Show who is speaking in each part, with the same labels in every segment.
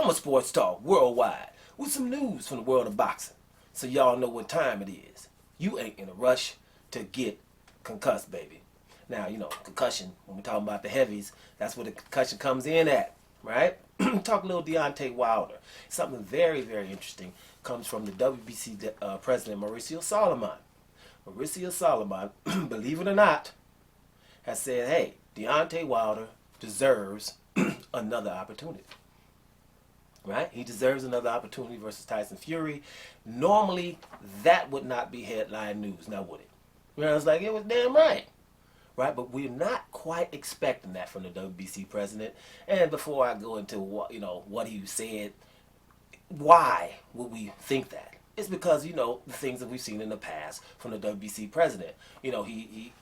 Speaker 1: Mama Sports Talk Worldwide with some news from the world of boxing. So y'all know what time it is. You ain't in a rush to get concussed, baby. Now, you know, concussion, when we're talking about the heavies, that's where the concussion comes in at, right? Talk a little Deontay Wilder. Something very, very interesting comes from the WBC president, Mauricio Sulaiman. Mauricio Sulaiman, believe it or not, has said, hey, Deontay Wilder deserves another opportunity. Right? He deserves another opportunity versus Tyson Fury. Normally, that would not be headline news, now would it? You know, it's like, it was damn right. Right? But we're not quite expecting that from the WBC president. And before I go into what, what he said, why would we think that? It's because, the things that we've seen in the past from the WBC president. He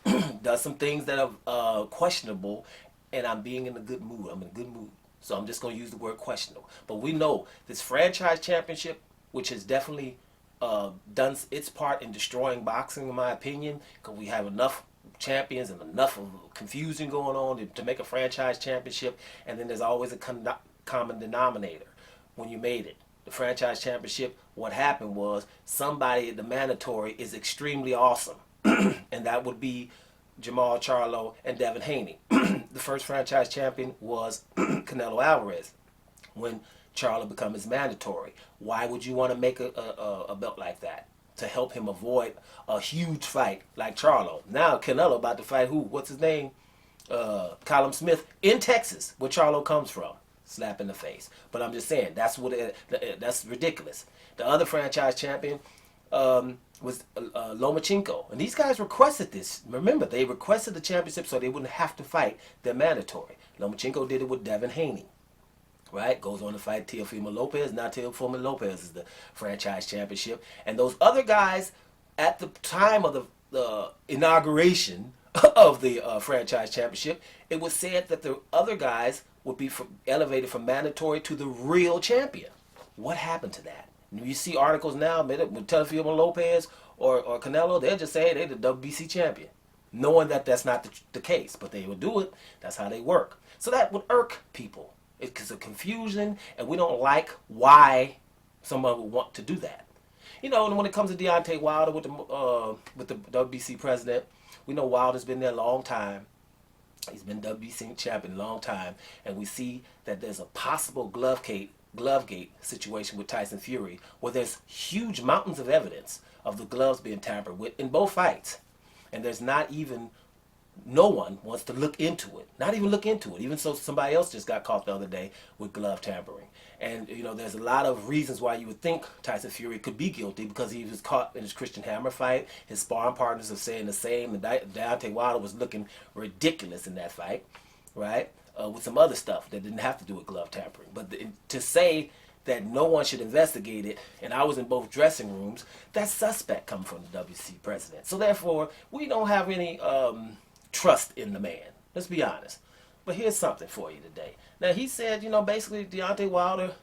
Speaker 1: does some things that are questionable, and I'm being in a good mood. I'm in a good mood. So I'm just going to use the word questionable. But we know this franchise championship, which has definitely done its part in destroying boxing, in my opinion, because we have enough champions and enough of confusion going on to make a franchise championship. And then there's always a common denominator when you made it. The franchise championship, what happened was somebody, the mandatory, is extremely awesome. And that would be Jamal Charlo and Devin Haney. The first franchise champion was Canelo Alvarez when Charlo became his mandatory. Why would you want to make a belt like that? To help him avoid a huge fight like Charlo. Now Canelo about to fight who? What's his name? Callum Smith in Texas, where Charlo comes from. Slap in the face. But I'm just saying, that's that's ridiculous. The other franchise champion was Lomachenko. And these guys requested this. Remember, they requested the championship so they wouldn't have to fight their mandatory. Lomachenko did it with Devin Haney. Right? Goes on to fight Teofimo Lopez. Now Teofimo Lopez is the franchise championship. And those other guys, at the time of the inauguration of the franchise championship, it was said that the other guys would be elevated from mandatory to the real champion. What happened to that? You see articles now with Teofimo Lopez or Canelo, they'll just say, hey, they're the WBC champion, knowing that that's not the case, but they would do it. That's how they work. So that would irk people. It's a confusion, and we don't like why someone would want to do that. And when it comes to Deontay Wilder with the WBC president, we know Wilder's been there a long time. He's been WBC champion a long time, and we see that there's a possible glovegate situation with Tyson Fury, where there's huge mountains of evidence of the gloves being tampered with in both fights, and there's no one wants to look into it. Not even look into it. Even so, somebody else just got caught the other day with glove tampering. And, there's a lot of reasons why you would think Tyson Fury could be guilty, because he was caught in his Christian Hammer fight. His sparring partners are saying the same. And Deontay Wilder was looking ridiculous in that fight, right? With some other stuff that didn't have to do with glove tampering. But to say that no one should investigate it, and I was in both dressing rooms, that's suspect coming from the WBC president. So therefore, we don't have any trust in the man. Let's be honest. But here's something for you today. Now, he said, basically Deontay Wilder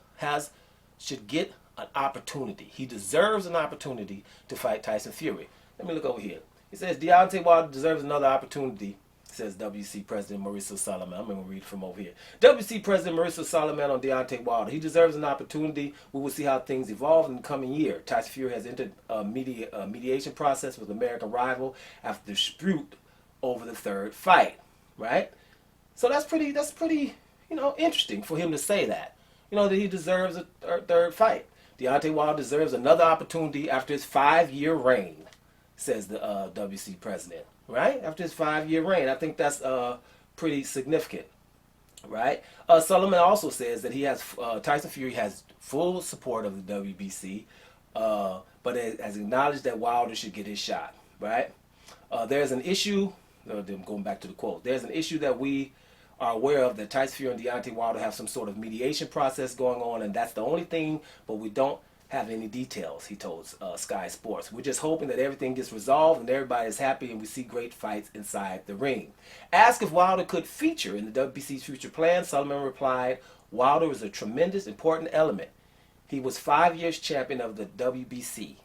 Speaker 1: should get an opportunity. He deserves an opportunity to fight Tyson Fury. Let me look over here. He says Deontay Wilder deserves another opportunity, says WBC President Mauricio Sulaiman. I'm going to read from over here. WBC President Mauricio Sulaiman on Deontay Wilder. He deserves an opportunity. We will see how things evolve in the coming year. Tyson Fury has entered a mediation process with American rival after dispute over the third fight, right? So that's pretty, interesting for him to say that, that he deserves a third fight. Deontay Wilder deserves another opportunity after his 5-year reign, says the WBC president, right? After his 5-year reign, I think that's pretty significant, right? Sullivan also says that Tyson Fury has full support of the WBC, but has acknowledged that Wilder should get his shot, right? There's an issue. I'm going back to the quote. There's an issue that we are aware of, that Tyson Fury and Deontay Wilder have some sort of mediation process going on, and that's the only thing, but we don't have any details, he told Sky Sports. We're just hoping that everything gets resolved and everybody is happy and we see great fights inside the ring. Asked if Wilder could feature in the WBC's future plans, Sullivan replied, Wilder is a tremendous, important element. He was 5 years champion of the WBC,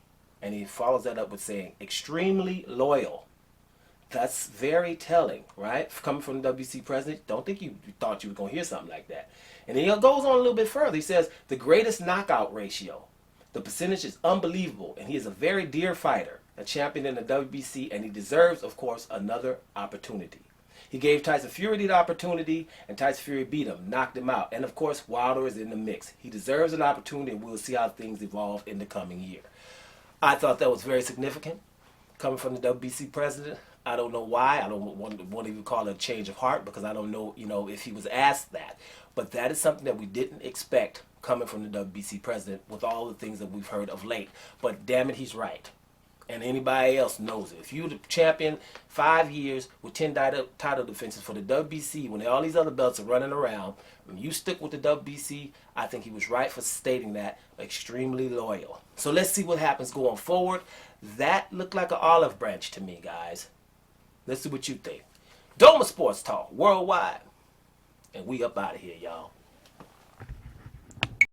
Speaker 1: and he follows that up with saying, extremely loyal. That's very telling, right? Coming from the WBC president, don't think you thought you were going to hear something like that. And then he goes on a little bit further. He says, the greatest knockout ratio. The percentage is unbelievable, and he is a very dear fighter, a champion in the WBC, and he deserves, of course, another opportunity. He gave Tyson Fury the opportunity, and Tyson Fury beat him, knocked him out. And, of course, Wilder is in the mix. He deserves an opportunity, and we'll see how things evolve in the coming year. I thought that was very significant, coming from the WBC president. I don't know why. I don't want to even call it a change of heart, because I don't know, if he was asked that. But that is something that we didn't expect coming from the WBC president with all the things that we've heard of late. But damn it, he's right. And anybody else knows it. If you're the champion 5 years with 10 title defenses for the WBC, when all these other belts are running around, when you stick with the WBC, I think he was right for stating that. Extremely loyal. So let's see what happens going forward. That looked like an olive branch to me, guys. Let's see what you think. Doma Sports Talk Worldwide. And we up out of here, y'all.